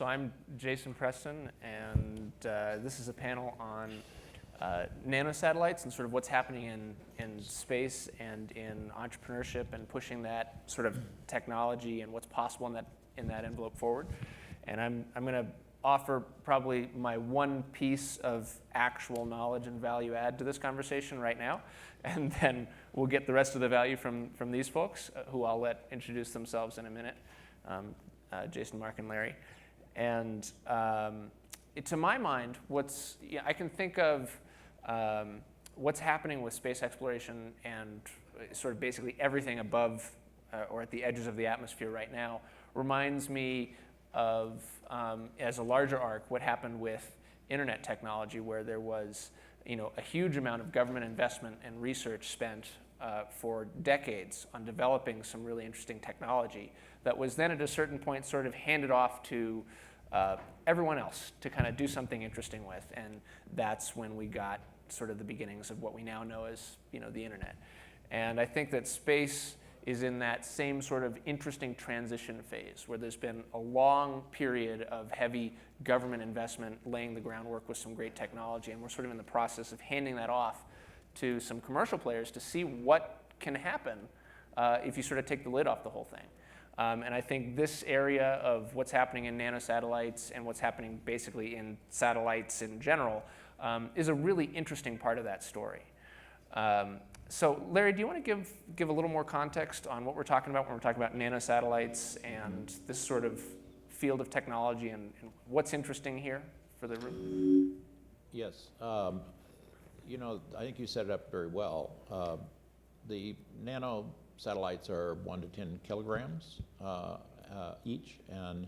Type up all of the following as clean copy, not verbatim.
So I'm Jason Preston, and this is a panel on nanosatellites and sort of what's happening in space and in entrepreneurship and pushing that sort of technology and what's possible in that envelope forward. And I'm going to offer probably my one piece of actual knowledge and value add to this conversation right now, and then we'll get the rest of the value from these folks, who I'll let introduce themselves in a minute, Jason, Mark, and Larry. And to my mind, I can think of what's happening with space exploration and sort of basically everything above or at the edges of the atmosphere right now reminds me of, as a larger arc, what happened with internet technology, where there was a huge amount of government investment and research spent for decades on developing some really interesting technology that was then at a certain point sort of handed off to everyone else to kind of do something interesting with. And that's when we got sort of the beginnings of what we now know as the internet. And I think that space is in that same sort of interesting transition phase, where there's been a long period of heavy government investment laying the groundwork with some great technology, and we're sort of in the process of handing that off to some commercial players to see what can happen if you sort of take the lid off the whole thing. And I think this area of what's happening in nanosatellites and what's happening basically in satellites in general is a really interesting part of that story. So Larry, do you want to give a little more context on what we're talking about when we're talking about nanosatellites and this sort of field of technology and what's interesting here for the room? Yes. I think you set it up very well. The nanosatellites are 1 to 10 kilograms each, and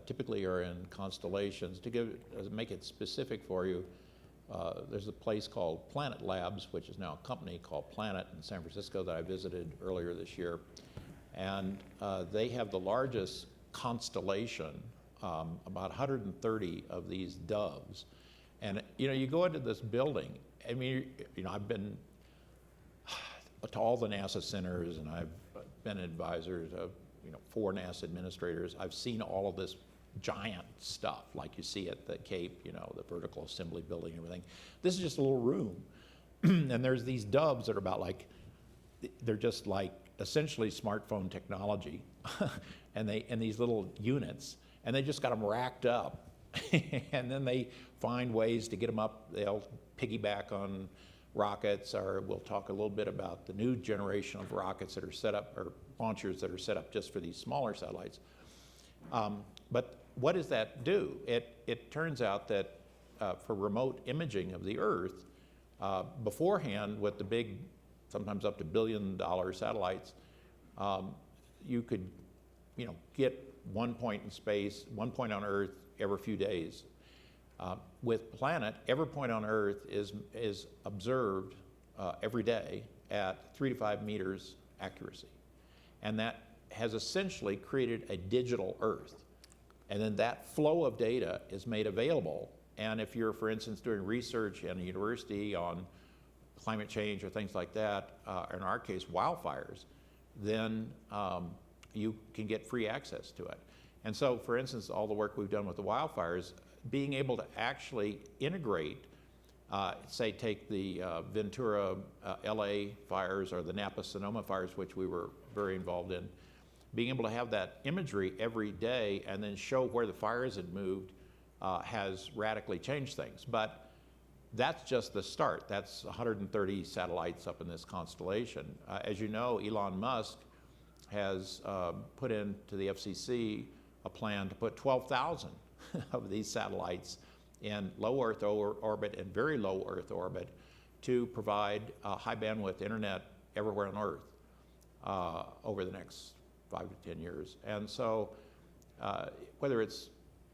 typically are in constellations. To make it specific for you, there's a place called Planet Labs, which is now a company called Planet in San Francisco that I visited earlier this year. And they have the largest constellation, about 130 of these doves. And you go into this building, I mean, I've been to all the NASA centers, and I've been advisors of 4 NASA administrators. I've seen all of this giant stuff like you see at the Cape, the vertical assembly building and everything. This is just a little room. And there's these doves that are they're just like essentially smartphone technology. and these little units, and they just got them racked up. And then they find ways to get them up. They'll piggyback on rockets, or we'll talk a little bit about the new generation of rockets that are set up, or launchers that are set up just for these smaller satellites. But what does that do? It turns out that for remote imaging of the Earth, beforehand with the big, sometimes up to $1 billion satellites, you could get 1 point in space, 1 point on Earth every few days. With Planet, every point on Earth is observed every day at 3 to 5 meters accuracy. And that has essentially created a digital Earth. And then that flow of data is made available. And if you're, for instance, doing research in a university on climate change or things like that, in our case, wildfires, then you can get free access to it. And so, for instance, all the work we've done with the wildfires, being able to actually integrate, say, take the Ventura, LA fires, or the Napa Sonoma fires, which we were very involved in, being able to have that imagery every day and then show where the fires had moved has radically changed things. But that's just the start. That's 130 satellites up in this constellation. As you know, Elon Musk has put into the FCC a plan to put 12,000 of these satellites in low Earth orbit and very low Earth orbit to provide high bandwidth internet everywhere on Earth over the next 5 to 10 years. And so whether it's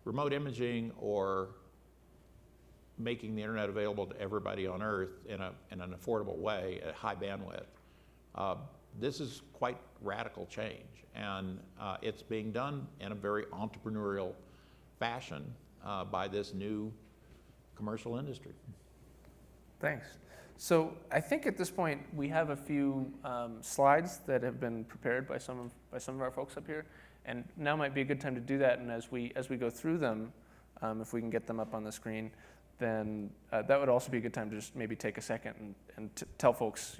remote imaging or making the internet available to everybody on Earth in an affordable way at high bandwidth, this is quite radical change. And it's being done in a very entrepreneurial fashion by this new commercial industry. Thanks. So I think at this point we have a few slides that have been prepared by some of our folks up here, and now might be a good time to do that. And as we go through them, if we can get them up on the screen, then that would also be a good time to just maybe take a second and tell folks,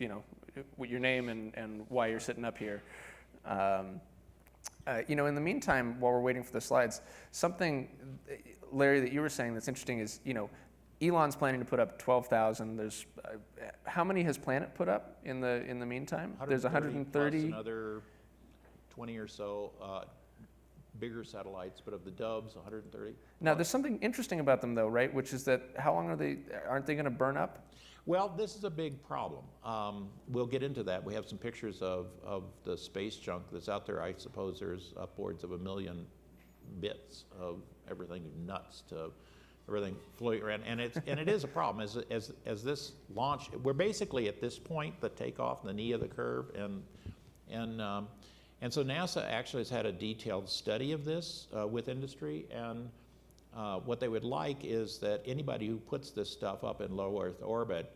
what your name and why you're sitting up here. In the meantime, while we're waiting for the slides, something, Larry, that you were saying that's interesting is, Elon's planning to put up 12,000. There's how many has Planet put up in the meantime? There's 130. Plus another 20 or so bigger satellites, but of the Doves, 130. Now, there's something interesting about them, though, right? Which is that how long aren't they going to burn up? Well, this is a big problem. We'll get into that. We have some pictures of the space junk that's out there. I suppose there's upwards of 1 million bits of everything nuts to everything floating around, and it is a problem. As this launch, we're basically at this point, the takeoff, the knee of the curve, and so NASA actually has had a detailed study of this with industry, and what they would like is that anybody who puts this stuff up in low Earth orbit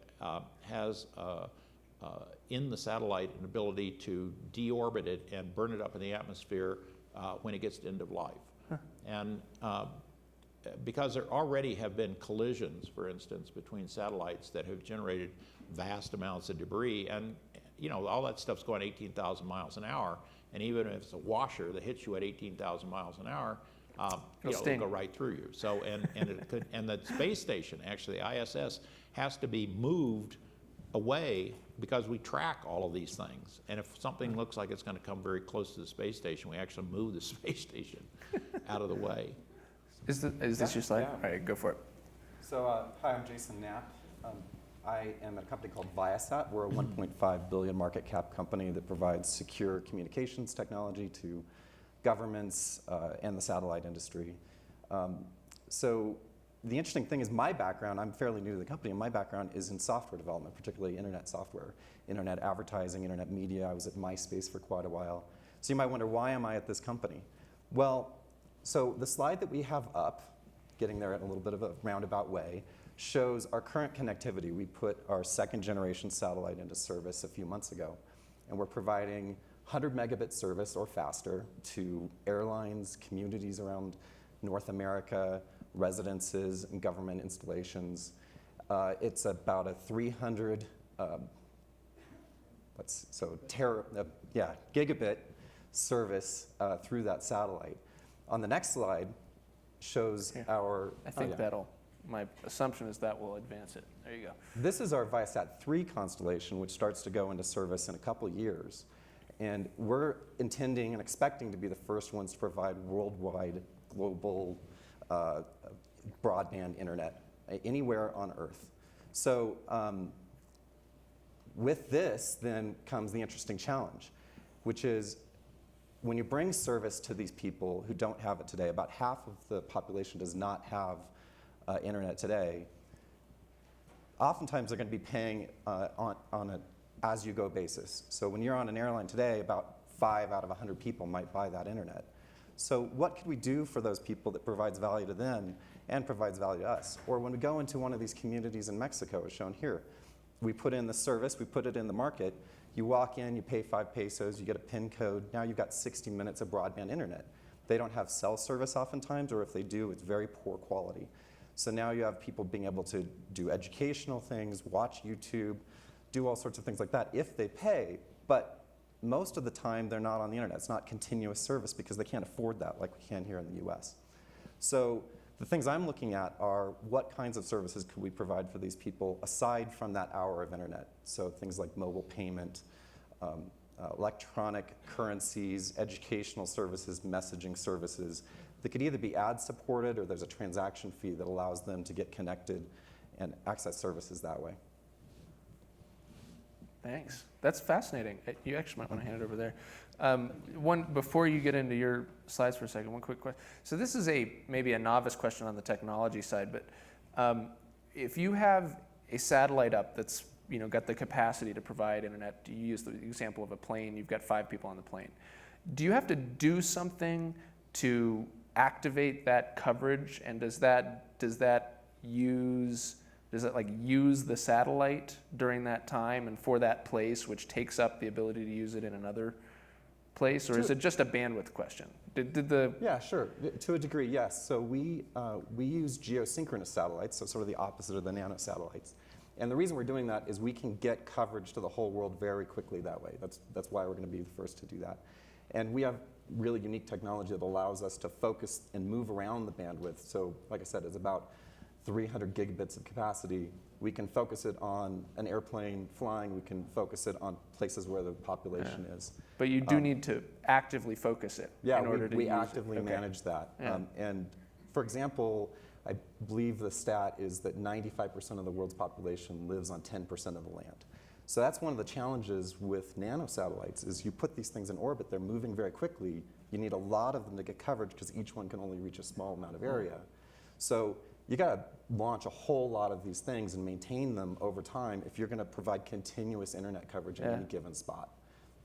has in the satellite an ability to deorbit it and burn it up in the atmosphere when it gets to end of life. Huh. And because there already have been collisions, for instance, between satellites that have generated vast amounts of debris, and all that stuff's going 18,000 miles an hour, and even if it's a washer that hits you at 18,000 miles an hour, it'll go right through you. So, and the space station, actually, the ISS, has to be moved away because we track all of these things. And if something looks like it's going to come very close to the space station, we actually move the space station out of the way. Is this your slide? Yeah. All right, go for it. So, hi, I'm Jason Knapp. I am at a company called Viasat. We're a 1.5 billion market cap company that provides secure communications technology to governments and the satellite industry. So the interesting thing is my background, I'm fairly new to the company, and my background is in software development, particularly internet software, internet advertising, internet media. I was at MySpace for quite a while. So you might wonder, why am I at this company? Well, so the slide that we have up, getting there in a little bit of a roundabout way, shows our current connectivity. We put our second generation satellite into service a few months ago, and we're providing 100 megabit service or faster to airlines, communities around North America, residences, and government installations. It's about a 300 gigabit service through that satellite. On the next slide shows our... I think my assumption is that will advance it. There you go. This is our Viasat 3 constellation, which starts to go into service in a couple years. And we're intending and expecting to be the first ones to provide worldwide, global broadband internet anywhere on Earth. So with this then comes the interesting challenge, which is when you bring service to these people who don't have it today, about half of the population does not have internet today. Oftentimes they're going to be paying on an as-you-go basis. So when you're on an airline today, about 5 out of 100 people might buy that internet. So what could we do for those people that provides value to them and provides value to us? Or when we go into one of these communities in Mexico, as shown here, we put in the service, we put it in the market, you walk in, you pay 5 pesos, you get a PIN code, now you've got 60 minutes of broadband internet. They don't have cell service oftentimes, or if they do, it's very poor quality. So now you have people being able to do educational things, watch YouTube, do all sorts of things like that if they pay, but most of the time they're not on the internet. It's not continuous service because they can't afford that like we can here in the US. So the things I'm looking at are what kinds of services could we provide for these people aside from that hour of internet. So things like mobile payment, electronic currencies, educational services, messaging services that could either be ad supported or there's a transaction fee that allows them to get connected and access services that way. Thanks. That's fascinating. You actually might want to hand it over there. Before you get into your slides for a second, one quick question. So this is maybe a novice question on the technology side, but if you have a satellite up that's got the capacity to provide internet, you use the example of a plane, you've got 5 people on the plane. Do you have to do something to activate that coverage, and does that use does it like use the satellite during that time and for that place, which takes up the ability to use it in another place, or is it just a bandwidth question? Did the Yeah, sure. To a degree, yes. So we use geosynchronous satellites, so sort of the opposite of the nanosatellites. And the reason we're doing that is we can get coverage to the whole world very quickly that way. That's why we're going to be the first to do that. And we have really unique technology that allows us to focus and move around the bandwidth. So like I said, it's about 300 gigabits of capacity. We can focus it on an airplane flying. We can focus it on places where the population is. But you do need to actively focus it in order to we use actively it. Okay. manage that. Yeah. And for example, I believe the stat is that 95% of the world's population lives on 10% of the land. So that's one of the challenges with nanosatellites is you put these things in orbit, they're moving very quickly. You need a lot of them to get coverage because each one can only reach a small amount of area. So you got to launch a whole lot of these things and maintain them over time if you're going to provide continuous internet coverage in any given spot.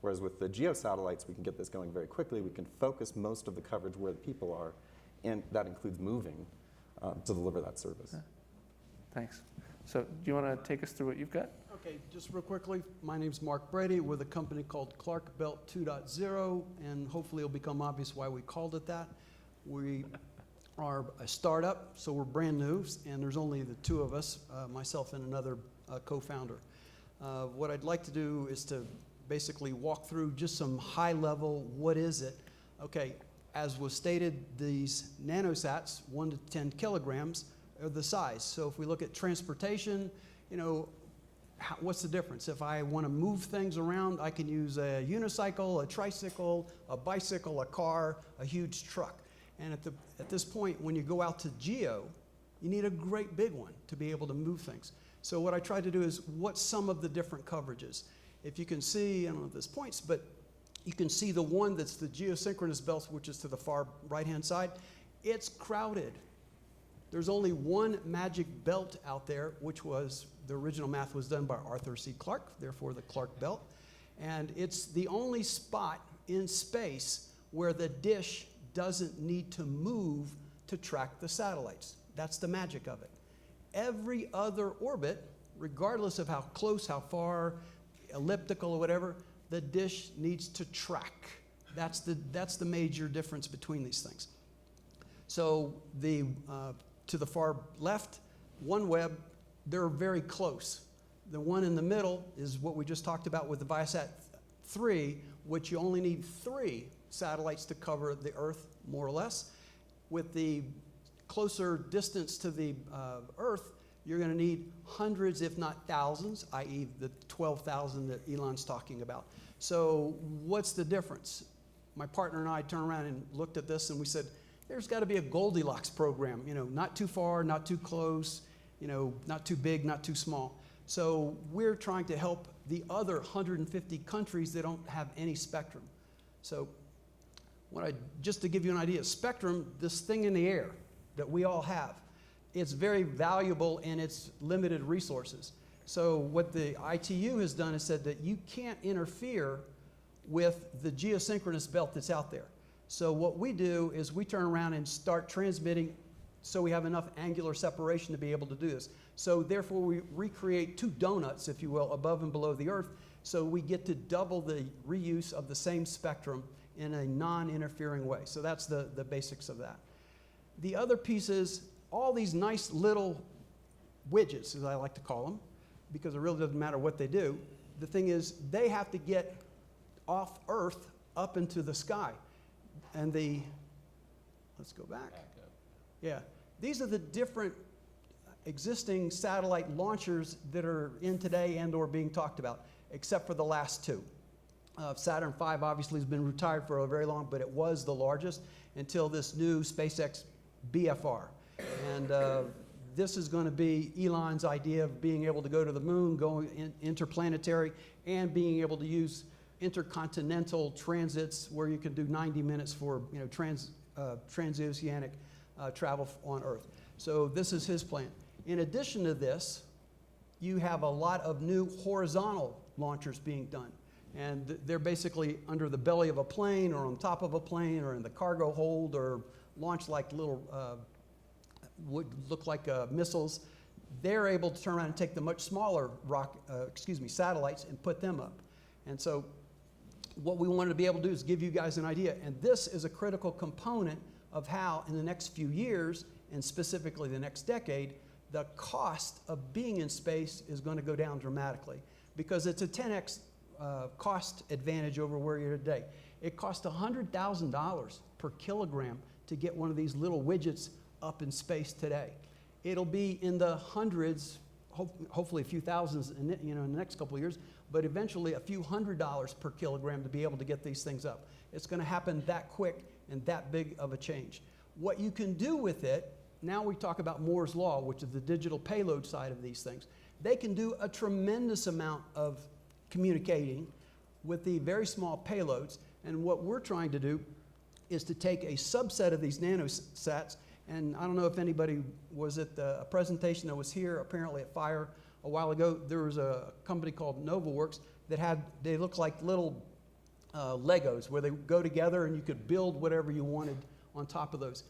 Whereas with the geosatellites, we can get this going very quickly. We can focus most of the coverage where the people are, and that includes moving to deliver that service. Yeah. Thanks. So do you want to take us through what you've got? Okay, just real quickly, my name's Mark Brady with a company called Clarke Belt 2.0, and hopefully it'll become obvious why we called it that. We are a startup, so we're brand new, and there's only the two of us, myself and another co-founder. What I'd like to do is to basically walk through just some high level, what is it? Okay, as was stated, these nanosats, 1 to 10 kilograms, are the size. So if we look at transportation, you know, what's the difference? If I want to move things around, I can use a unicycle, a tricycle, a bicycle, a car, a huge truck. And at this point, when you go out to geo, you need a great big one to be able to move things. So what I tried to do is, what's some of the different coverages? If you can see, I don't know if this points, but you can see the one that's the geosynchronous belt, which is to the far right-hand side. It's crowded. There's only one magic belt out there, which was, the original math was done by Arthur C. Clarke, therefore the Clarke belt. And it's the only spot in space where the dish doesn't need to move to track the satellites. That's the magic of it. Every other orbit, regardless of how close, how far, elliptical or whatever, the dish needs to track. That's the major difference between these things. So to the far left, OneWeb, they're very close. The one in the middle is what we just talked about with the Viasat 3, which you only need 3 satellites to cover the Earth, more or less. With the closer distance to the Earth, you're going to need hundreds, if not thousands, i.e. the 12,000 that Elon's talking about. So what's the difference? My partner and I turned around and looked at this and we said, there's got to be a Goldilocks program, you know, not too far, not too close, you know, not too big, not too small. So we're trying to help the other 150 countries that don't have any spectrum. So just to give you an idea, spectrum, this thing in the air that we all have, it's very valuable in its limited resources. So what the ITU has done is said that you can't interfere with the geosynchronous belt that's out there. So what we do is we turn around and start transmitting so we have enough angular separation to be able to do this. So therefore we recreate 2 donuts, if you will, above and below the Earth, so we get to double the reuse of the same spectrum in a non-interfering way. So that's the basics of that. The other piece is all these nice little widgets, as I like to call them, because it really doesn't matter what they do. The thing is, they have to get off Earth up into the sky. And let's go back. Yeah, these are the different existing satellite launchers that are in today and or being talked about, except for the last 2. Saturn V obviously has been retired for a very long, but it was the largest until this new SpaceX BFR. And this is going to be Elon's idea of being able to go to the moon, going interplanetary, and being able to use intercontinental transits where you can do 90 minutes for transoceanic travel on Earth. So this is his plan. In addition to this, you have a lot of new horizontal launchers being done. And they're basically under the belly of a plane or on top of a plane or in the cargo hold or launched like little, would look like missiles. they're able to turn around and take the much smaller satellites and put them up. And so what we wanted to be able to do is give you guys an idea. And this is a critical component of how in the next few years, and specifically the next decade, the cost of being in space is going to go down dramatically, because it's a 10x cost advantage over where you're today. It costs $100,000 per kilogram to get one of these little widgets up in space today. It'll be in the hundreds, hopefully a few thousands in the next couple of years, but eventually a few $100s per kilogram to be able to get these things up. It's going to happen that quick and that big of a change. What you can do with it, now we talk about Moore's Law, which is the digital payload side of these things. They can do a tremendous amount of communicating with the very small payloads, and what we're trying to do is to take a subset of these nanosats, and I don't know if anybody was at a presentation that was here apparently at FiRe a while ago. There was a company called NovaWorks that they look like little Legos where they go together and you could build whatever you wanted on top of those.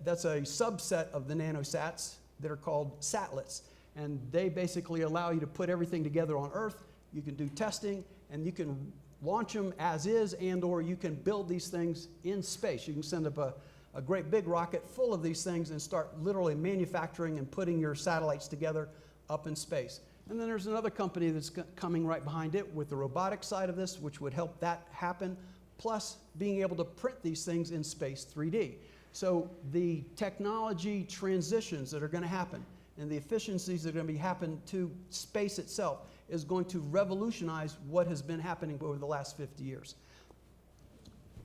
That's a subset of the nanosats that are called satlets, and they basically allow you to put everything together on Earth. You can do testing, and you can launch them as is, and or you can build these things in space. You can send up a great big rocket full of these things and start literally manufacturing and putting your satellites together up in space. And then there's another company that's coming right behind it with the robotics side of this, which would help that happen, plus being able to print these things in space 3D. So the technology transitions that are going to happen and the efficiencies that are going to be happening to space itself is going to revolutionize what has been happening over the last 50 years.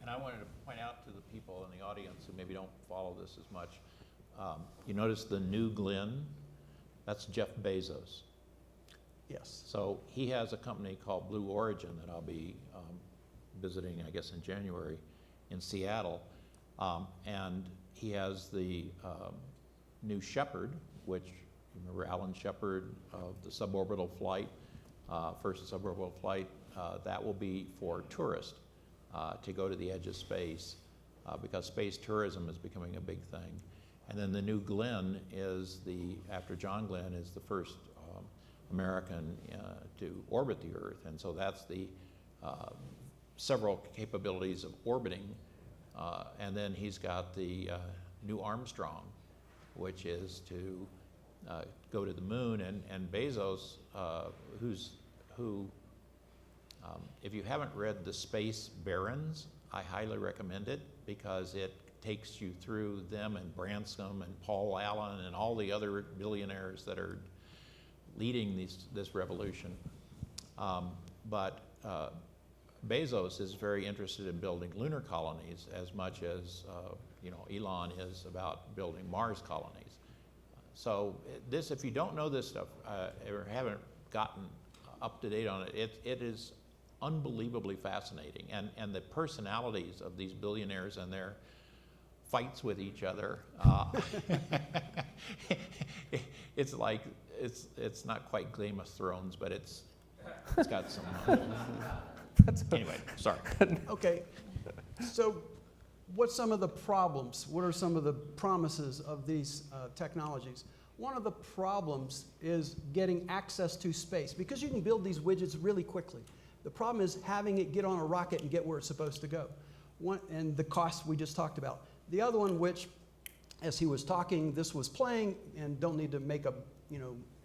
And I wanted to point out to the people in the audience who maybe don't follow this as much, you notice the New Glenn? That's Jeff Bezos. Yes. So he has a company called Blue Origin that I'll be visiting, I guess, in January in Seattle. And he has the New Shepard, which, you remember Alan Shepard of the suborbital flight, first suborbital flight, that will be for tourists to go to the edge of space because space tourism is becoming a big thing. And then the New Glenn is after John Glenn, is the first American to orbit the Earth. And so that's the several capabilities of orbiting. And then he's got the New Armstrong, which is to go to the moon. And Bezos, if you haven't read The Space Barons, I highly recommend it because it takes you through them and Branson and Paul Allen and all the other billionaires that are leading this revolution. But Bezos is very interested in building lunar colonies as much as Elon is about building Mars colonies. So this, if you don't know this stuff or haven't gotten up to date on it, it is unbelievably fascinating. And the personalities of these billionaires and their fights with each other, it's like, it's not quite Game of Thrones, but it's got some, anyway, sorry. Okay, so what's some of the problems? What are some of the promises of these technologies? One of the problems is getting access to space, because you can build these widgets really quickly. The problem is having it get on a rocket and get where it's supposed to go. And the cost we just talked about. The other one, which, as he was talking, this was playing, and don't need to make up,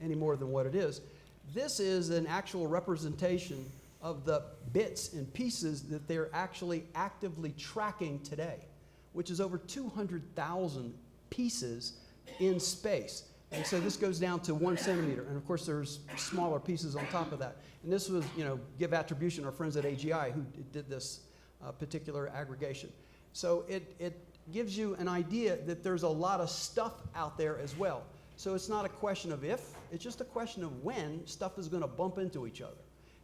any more than what it is. This is an actual representation of the bits and pieces that they're actually actively tracking today, which is over 200,000 pieces in space. And so this goes down to 1 centimeter. And of course, there's smaller pieces on top of that. And this was, give attribution to our friends at AGI who did this particular aggregation. So it gives you an idea that there's a lot of stuff out there as well. So it's not a question of if, it's just a question of when stuff is going to bump into each other.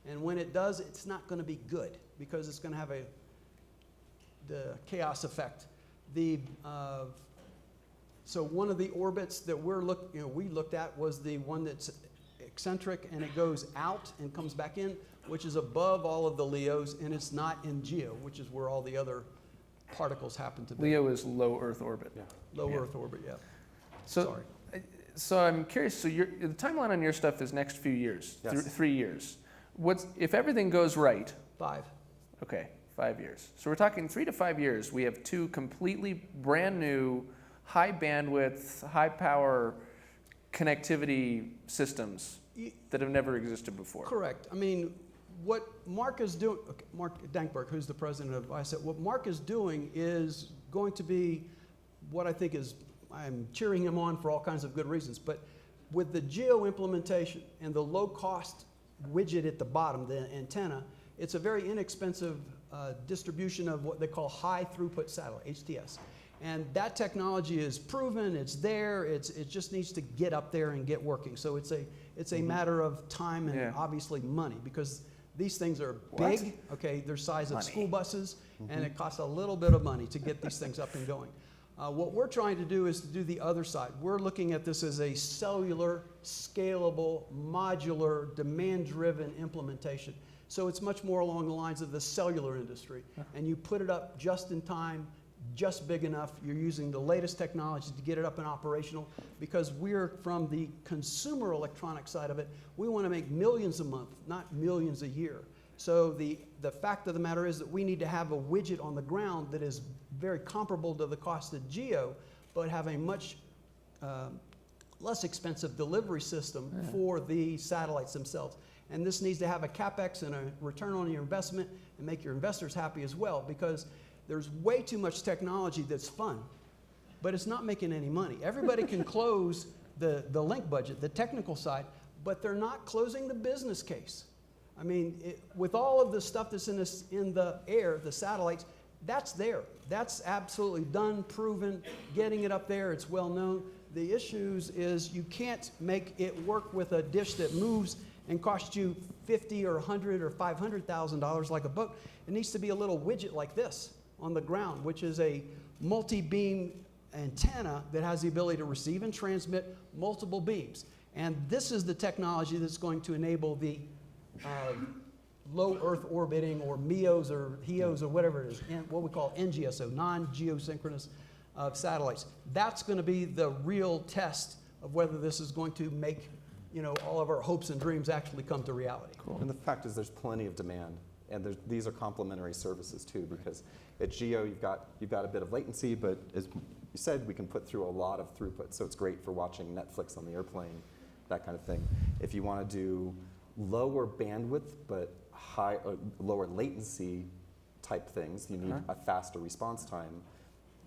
And when it does, it's not going to be good because it's going to have the chaos effect. So one of the orbits that we looked at was the one that's eccentric and it goes out and comes back in, which is above all of the LEOs, and it's not in GEO, which is where all the other particles happen to be. LEO is low Earth orbit. Yeah. Low Earth orbit, yeah. So Sorry. So I'm curious, so the timeline on your stuff is next few years, Yes. 3 years. If everything goes right, 5. okay, 5 years. So we're talking 3 to 5 years, we have 2 completely brand new, high bandwidth, high power connectivity systems that have never existed before. Correct. I mean, what Mark is doing, okay, Mark Dankberg, who's the president of Viasat, what Mark is doing is going to be what I think is, I'm cheering him on for all kinds of good reasons, but with the geo implementation and the low cost widget at the bottom, the antenna, it's a very inexpensive distribution of what they call high throughput satellite, HTS. And that technology is proven, it's there, it just needs to get up there and get working. So it's a matter of time and obviously money, because these things are big, okay, they're size of school buses, and it costs a little bit of money to get these things up and going. What we're trying to do is to do the other side. We're looking at this as a cellular, scalable, modular, demand-driven implementation. So it's much more along the lines of the cellular industry. And you put it up just in time, just big enough. You're using the latest technology to get it up and operational, because we're from the consumer electronic side of it. We want to make millions a month, not millions a year. So the fact of the matter is that we need to have a widget on the ground that is very comparable to the cost of geo, but have a much less expensive delivery system for the satellites themselves. And this needs to have a CapEx and a return on your investment and make your investors happy as well, because there's way too much technology that's fun, but it's not making any money. Everybody can close the link budget, the technical side, but they're not closing the business case. I mean, with all of the stuff that's in the air, the satellites, that's there. That's absolutely done, proven, getting it up there, it's well known. The issues is you can't make it work with a dish that moves and costs you $50 or $100 or $500,000 like a boat. It needs to be a little widget like this on the ground, which is a multi-beam antenna that has the ability to receive and transmit multiple beams. And this is the technology that's going to enable the low Earth orbiting, or MEOs or HEOs or whatever it is, what we call NGSO, non-geosynchronous satellites. That's going to be the real test of whether this is going to make, you know, all of our hopes and dreams actually come to reality. Cool. And the fact is there's plenty of demand, and these are complementary services too, because at geo you've got a bit of latency, but as you said, we can put through a lot of throughput, so it's great for watching Netflix on the airplane, that kind of thing. If you want to do lower bandwidth but lower latency type things, you need a faster response time.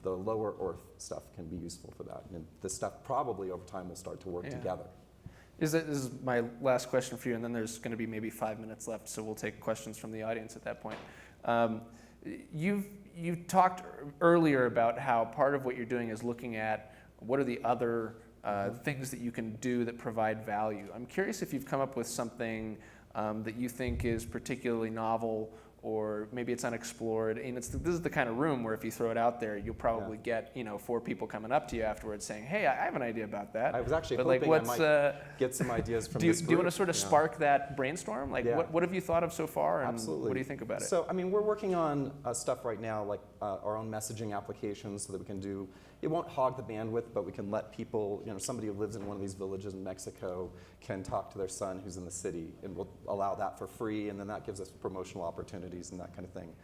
The lower Earth stuff can be useful for that, and this stuff probably over time will start to work together. This is my last question for you, and then there's going to be maybe 5 minutes left, so we'll take questions from the audience at that point. You talked earlier about how part of what you're doing is looking at what are the other things that you can do that provide value. I'm curious if you've come up with something that you think is particularly novel, or maybe it's unexplored. And this is the kind of room where if you throw it out there, you'll probably get 4 people coming up to you afterwards saying, "Hey, I have an idea about that." I was actually but hoping like, I might get some ideas from this group. Do you want to sort of spark that brainstorm? Like, what have you thought of so far, and Absolutely. what do you think about it? So, I mean, we're working on stuff right now, like our own messaging applications, so that we can do, it won't hog the bandwidth, but we can let people, somebody who lives in one of these villages in Mexico can talk to their son who's in the city, and we'll allow that for free, and then that gives us promotional opportunities and that kind of thing.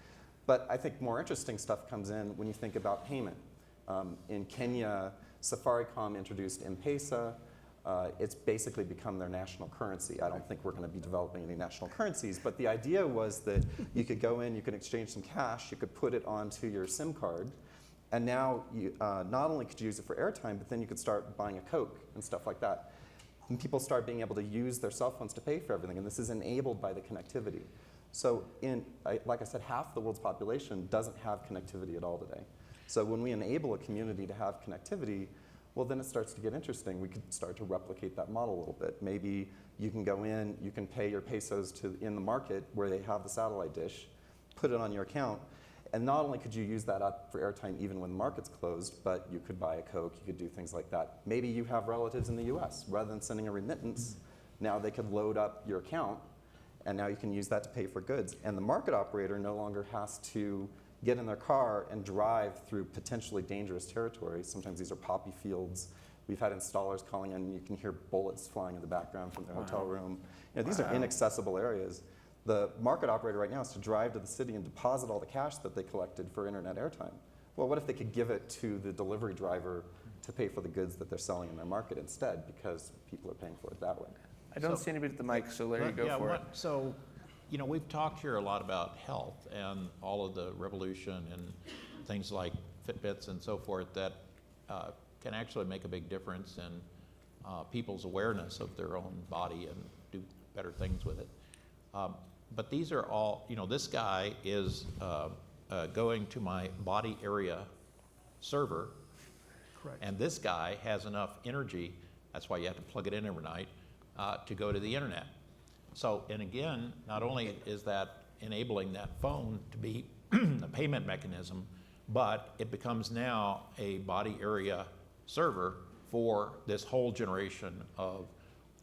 But I think more interesting stuff comes in when you think about payment. In Kenya, Safaricom introduced M-Pesa. It's basically become their national currency. I don't think we're going to be developing any national currencies, but the idea was that you could go in, you could exchange some cash, you could put it onto your SIM card, and now you not only could you use it for airtime, but then you could start buying a Coke and stuff like that. And people start being able to use their cell phones to pay for everything, and this is enabled by the connectivity. So like I said, half the world's population doesn't have connectivity at all today. So when we enable a community to have connectivity, well, then it starts to get interesting. We could start to replicate that model a little bit. Maybe you can go in, you can pay your pesos in the market where they have the satellite dish, put it on your account, and not only could you use that up for airtime even when the market's closed, but you could buy a Coke, you could do things like that. Maybe you have relatives in the US. Rather than sending a remittance, now they could load up your account, and now you can use that to pay for goods. And the market operator no longer has to get in their car and drive through potentially dangerous territory. Sometimes these are poppy fields. We've had installers calling in, you can hear bullets flying in the background from their hotel room. You know, these are inaccessible areas. The market operator right now is to drive to the city and deposit all the cash that they collected for internet airtime. Well, what if they could give it to the delivery driver to pay for the goods that they're selling in their market instead, because people are paying for it that way? I don't see anybody at the mic, so Larry, go for it. So, you know, we've talked here a lot about health and all of the revolution and things like Fitbits and so forth that can actually make a big difference in people's awareness of their own body and do better things with it. But these are all, you know, this guy is going to my body area server. Correct. And this guy has enough energy, that's why you have to plug it in every night, to go to the internet. So, and again, not only is that enabling that phone to be a payment mechanism, but it becomes now a body area server for this whole generation of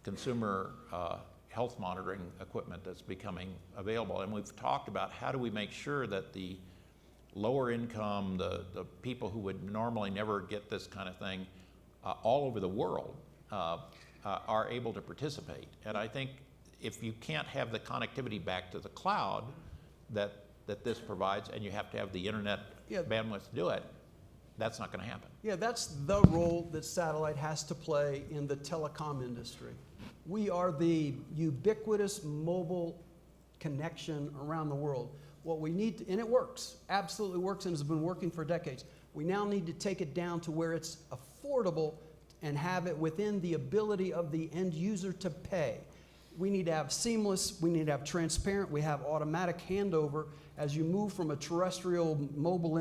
consumer health monitoring equipment that's becoming available. And we've talked about how do we make sure that the lower income, the people who would normally never get this kind of thing all over the world are able to participate. And I think if you can't have the connectivity back to the cloud that this provides, and you have to have the internet bandwidth to do it, that's not going to happen. Yeah, that's the role that satellite has to play in the telecom industry. We are the ubiquitous mobile connection around the world. What we need, and it works, absolutely works, and has been working for decades. We now need to take it down to where it's affordable and have it within the ability of the end user to pay. We need to have seamless, we need to have transparent, we have automatic handover as you move from a terrestrial mobile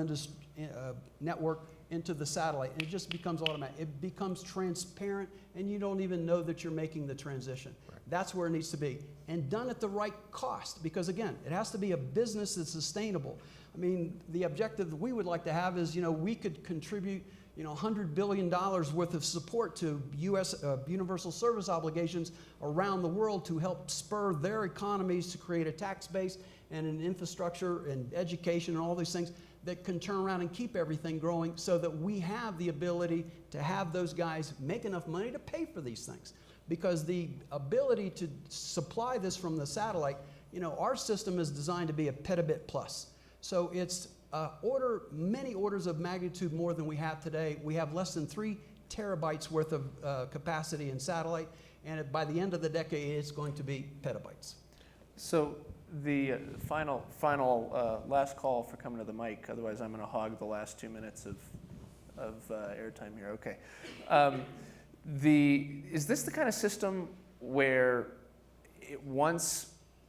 network into the satellite. And it just becomes automatic. It becomes transparent, and you don't even know that you're making the transition. Right. That's where it needs to be. And done at the right cost, because again, it has to be a business that's sustainable. I mean, the objective that we would like to have is, you know, we could contribute, you know, $100 billion worth of support to U.S. Universal service obligations around the world to help spur their economies to create a tax base and an infrastructure and education and all these things that can turn around and keep everything growing, so that we have the ability to have those guys make enough money to pay for these things. Because the ability to supply this from the satellite, you know, our system is designed to be a petabit plus. So it's many orders of magnitude more than we have today. We have less than 3 terabytes worth of capacity in satellite, and by the end of the decade, it's going to be petabytes. So the final last call for coming to the mic. Otherwise, I'm going to hog the last 2 minutes of airtime here. Okay. Is this the kind of system where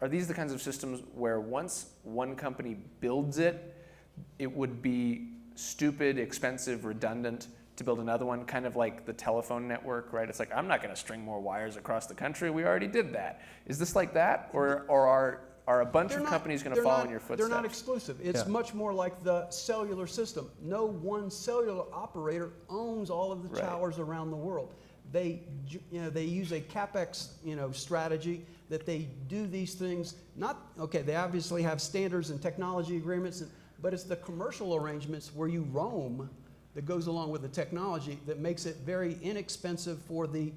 are these the kinds of systems where once one company builds it, it would be stupid, expensive, redundant to build another one, kind of like the telephone network, right? It's like, I'm not going to string more wires across the country. We already did that. Is this like that, or are a bunch of companies going to follow in your footsteps? They're not exclusive. It's much more like the cellular system. No one cellular operator owns all of the towers around the world. They use a CapEx, strategy that they do these things. They obviously have standards and technology agreements, but it's the commercial arrangements where you roam that goes along with the technology that makes it very inexpensive for the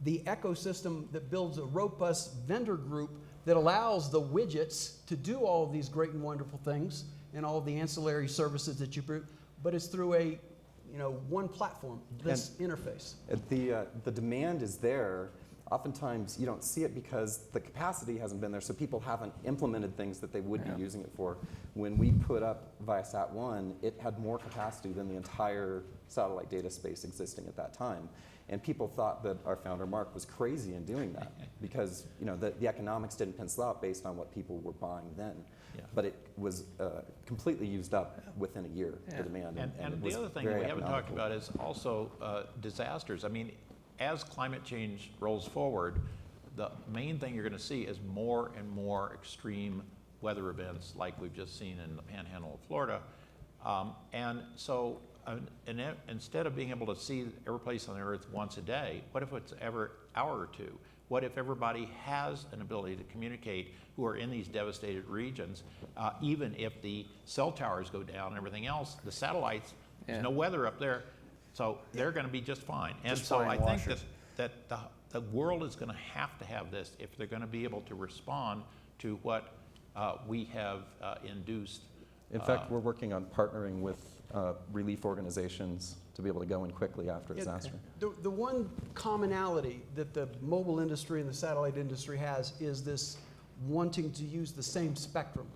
ecosystem that builds a robust vendor group that allows the widgets to do all of these great and wonderful things and all of the ancillary services that you bring, but it's through a one platform, this interface. The demand is there. Oftentimes you don't see it because the capacity hasn't been there, so people haven't implemented things that they would be using it for. When we put up Viasat 1, it had more capacity than the entire satellite data space existing at that time. And people thought that our founder, Mark, was crazy in doing that because the economics didn't pencil out based on what people were buying then. Yeah. But it was completely used up within a year, the demand. And the other thing that we haven't talked about is also disasters. I mean, as climate change rolls forward, the main thing you're going to see is more and more extreme weather events like we've just seen in the panhandle of Florida. And so instead of being able to see every place on the earth once a day, what if it's every hour or two? What if everybody has an ability to communicate who are in these devastated regions, even if the cell towers go down and everything else, the satellites, there's no weather up there, So they're going to be just fine. And Just so fine I think washers. that the world is going to have this if they're going to be able to respond to what we have induced. In fact, we're working on partnering with relief organizations to be able to go in quickly after a disaster. The one commonality that the mobile industry and the satellite industry has is this wanting to use the same spectrum.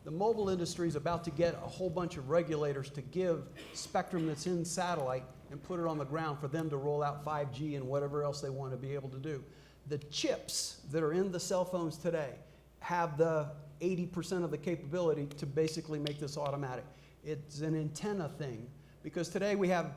The mobile industry is about to get a whole bunch of regulators to give spectrum that's in satellite and put it on the ground for them to roll out 5G and whatever else they want to be able to do. The chips that are in the cell phones today have the 80% of the capability to basically make this automatic. It's an antenna thing, because today we have,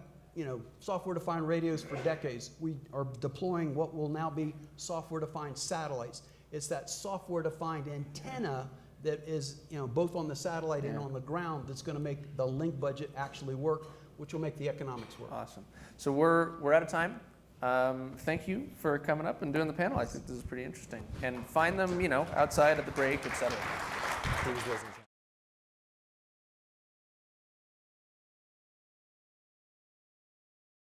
software-defined radios for decades. We are deploying what will now be software-defined satellites. It's that software-defined antenna that is, both on the satellite and on the ground that's going to make the link budget actually work, which will make the economics work. Awesome. So we're out of time. Thank you for coming up and doing the panel. I think this is pretty interesting. And find them, outside at the break, et cetera. Please, ladies and gentlemen.